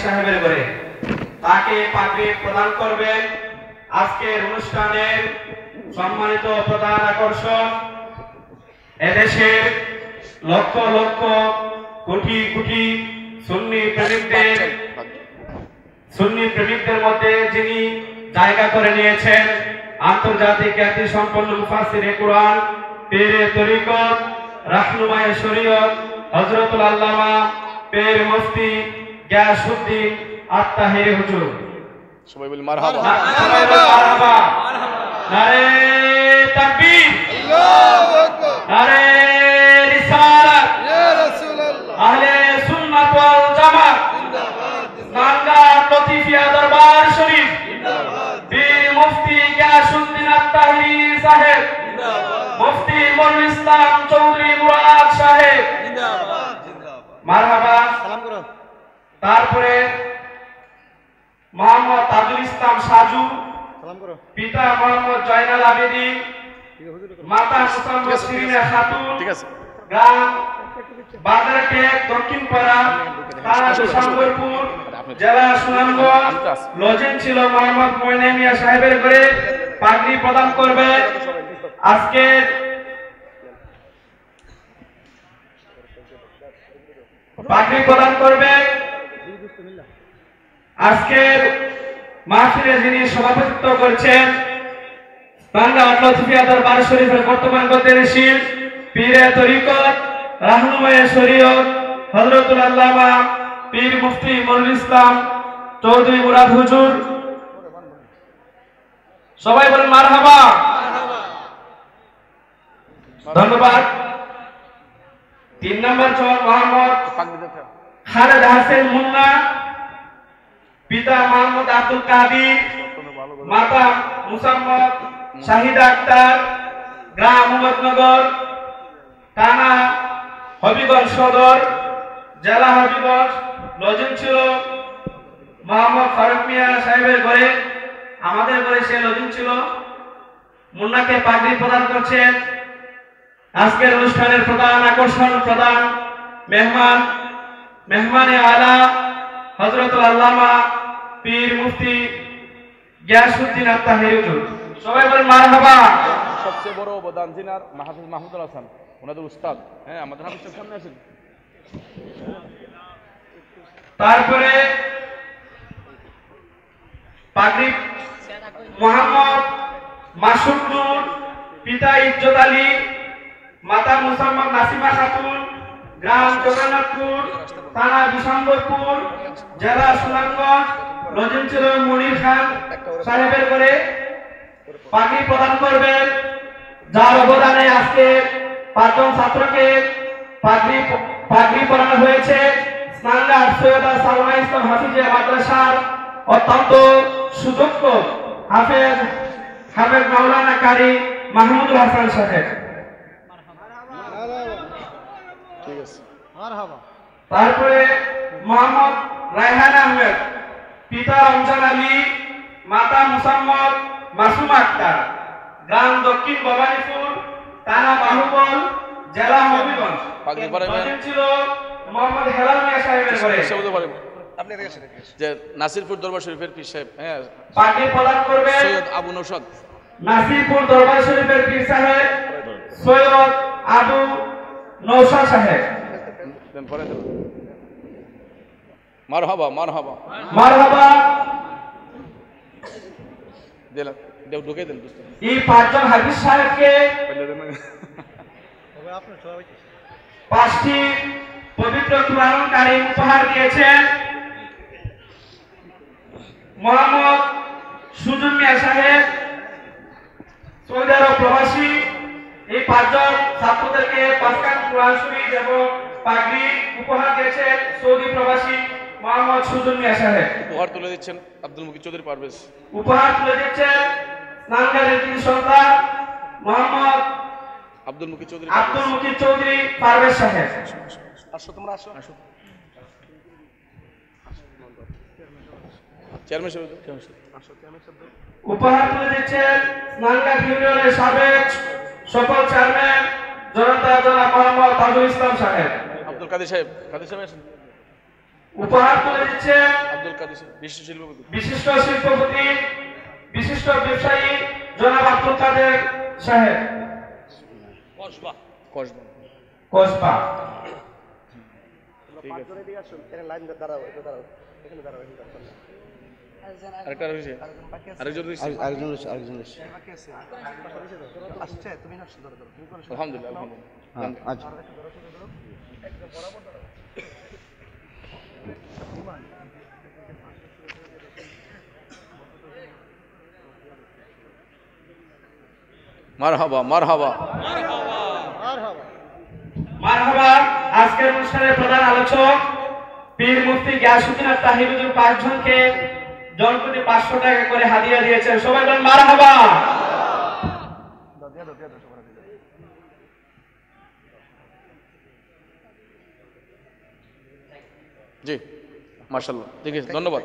সাহেবের ঘরে। তাকে পাগড়ি প্রদান করবেন আজকের অনুষ্ঠানের সম্মানিত প্রধান আকর্ষণ, এদেশের লক্ষ লক্ষ কোটি কোটি সুন্নি প্রেমিকদের মধ্যে যিনি জায়গা করে নিয়েছেন, আন্তর্জাতিক খ্যাতি সম্পন্ন মুফাসসিরে কুরআন, পীরে তরিকত, রাহনুমায়ে শরীয়ত হযরতুল আল্লামা পীর মুফতি গিয়াসউদ্দিন আত-তাহেরি হুজুর। সবাই বলি মারহাবা, মারহাবা। নারে তাকবীর, আল্লাহু আকবার, নারে রিসালাত, ইয়া রাসূলুল্লাহ, আহলে সুন্নাত ওয়াল জামাত জিন্দাবাদ, জিন্দাবাদ। লতিফিয়া দরবার শরীফ জিন্দাবাদ, পীর মুফতি গিয়াসউদ্দিন আত-তাহেরি সাহেব জিন্দাবাদ, মুফতি মনিরুল ইসলাম চৌধুরী মুরাদ সাহেব জিন্দাবাদ, জিন্দাবাদ। মারহাবা। সালাম করো। তারপরে মোহাম্মদ তাজুল ইসলাম সাজু, সালাম করো। পিতা মোহাম্মদ জয়নাল আবেদীন, মাতা মুসাম্মদ শিরিনা খাতুন, ঠিক আছে। গ্রাম বাজারটেক দক্ষিণপাড়া, থানা বিশম্বরপুর, জেলা সুনামগঞ্জ। লজেন ছিল মোহাম্মদ ময়না মিয়া সাহেবের ঘরে। পাগড়ি প্রদান করবে আজকে আজকের মাহফিলে যিনি সভাপতিত্ব করছেন, বাংলা লতিফিয়া দরবার শরীফের বর্তমান গদ্দেশীল পীরে তরিকত, রাহনুমায়ে শরীয়ত হযরতুল আল্লামা পীর মুফতি মনিরুল ইসলাম চৌধুরী মুরাদ হুজুর। সবাই বলেন মারহাবা। ধন্যবাদ। 3 নম্বর চর মোহাম্মদ খালেদ হাসান মুন্না, পিতা মোহাম্মদ আব্দুল কাদির, মাতা মুসাম্মদ শাহিদা আক্তার, গ্রাম মোহাম্মদনগর, থানা হবিগঞ্জ সদর, জেলা হবিগঞ্জ। লজেন ছিল মোহাম্মদ ফারুক মিয়া সাহেবের ঘরে। আমাদের ঘরে সে লজেন ছিল। মুন্নাকে পাগড়ি প্রদান করছেন আজকের অনুষ্ঠানের প্রধান আকর্ষণ, প্রধান মেহমানে আলা হযরতুল আল্লামা পীর মুফতি গিয়াসউদ্দিন আত-তাহেরি হুজুর। সবাই বলেন মারহাবা। সবচেয়ে বড় অবদান জিনার মাহফিজ মাহমুদুল হাসান, ওনাদের উস্তাদ। হ্যাঁ, আমাদের হাফিজের সামনে আসেন। তারপরে পাগড়ি মোহাম্মদ মাসুদ নূর, পিতা ইজ্জত আলী, মাতা মুসাম্মদ নাসিমা খাতুন, গ্রাম জগন্নাথপুর, থানা বিশম্বরপুর, জেলা সুনামগঞ্জ। লজেন ছিল মনির খান সাহেবের ঘরে। পাগড়ি প্রদান করবেন যার অবদানে আজকে 5 জন ছাত্রকে পাগড়ি পরানো হয়েছে। স্নানঘাট সৈয়দা সালমা ইসলাম হাফিজিয়া মাদ্রাসার অত্যন্ত সুযোগ্য হাফেজ মাওলানা কারি মাহমুদুল হাসান সাহেব। তারপরে মোহাম্মদ রায়হান আহমেদ, পিতা রমজান আলী, মাতা মুসাম্মদ মাসুমা আক্তার, গ্রাম দক্ষিণ ভবানীপুর, থানা বাহুবল, জেলা হবিগঞ্জ। ছিল মোহাম্মদ হেলাল মিয়া সাহেবের ঘরে। যে নাসিরপুর দরবার শরীফের পীর সাহেব, হ্যাঁ, পাগড়ি প্রদান করবেন সৈয়দ আবু নৌশাদ। নাসিরপুর দরবার শরীফের পীর সাহেব সৈয়দ আবু নৌশাদ সাহেব। মারহাবা, মারহাবা, মারহাবা। দিলাম, দেও ঢুকে দেন। এই 5 জন হাফিজ সাহেবকে 5টি পবিত্র কুরআন কারীম উপহার দিয়েছেন মোহাম্মদ সুজন মিয়া সাহেব, সৌদি আরব প্রবাসী। এই 5 জন ছাত্রদেরকে 5 খান কুরআন শরীফ এবং পাগড়ি উপহার দিয়েছেন সৌদি প্রবাসী মোহাম্মদ সুজন মিয়া সাহেব। উপহার তুলে দিচ্ছেন আব্দুল মুকিত চৌধুরী পারভেজ। উপহার তুলে দিচ্ছেন স্নানঘাটের তিনি সন্তান মোহাম্মদ আব্দুল মুকিত চৌধুরী পারভেজ সাহেব। আসো, তোমরা আসো। চেয়ারম্যান সাহেব, উপহার তুলে দিচ্ছেন স্নানঘাট ইউনিয়নের সাবেক সফল চেয়ারম্যান জনাব মোহাম্মদ তাজুল ইসলাম সাহেব। আব্দুল কাদের সাহেব, আসেন। উপহার তুলে দিচ্ছেন পুরস্কার দিয়েছে বিশিষ্ট শিল্পপতি, বিশিষ্ট শিল্পপতি, বিশিষ্ট ব্যবসায়ী জনাব আব্দুল কাদের সাহেব কসবা। কসবা। ঠিক আছে, আরেকটা রয়েছে, আরেকজন রয়েছে, আলহামদুলিল্লাহ মারহাবা মারহাবা মারহাবা। আজকের অনুষ্ঠানের প্রধান আলোচক পীর মুফতি গিয়াসউদ্দিন তাহিরুদ্দিন 5 জনকে জনপ্রতি 500 টাকা করে হাদিয়া দিয়েছেন। সবাই বলেন মারহাবা। জি মাশাআল্লাহ, ঠিক আছে, ধন্যবাদ।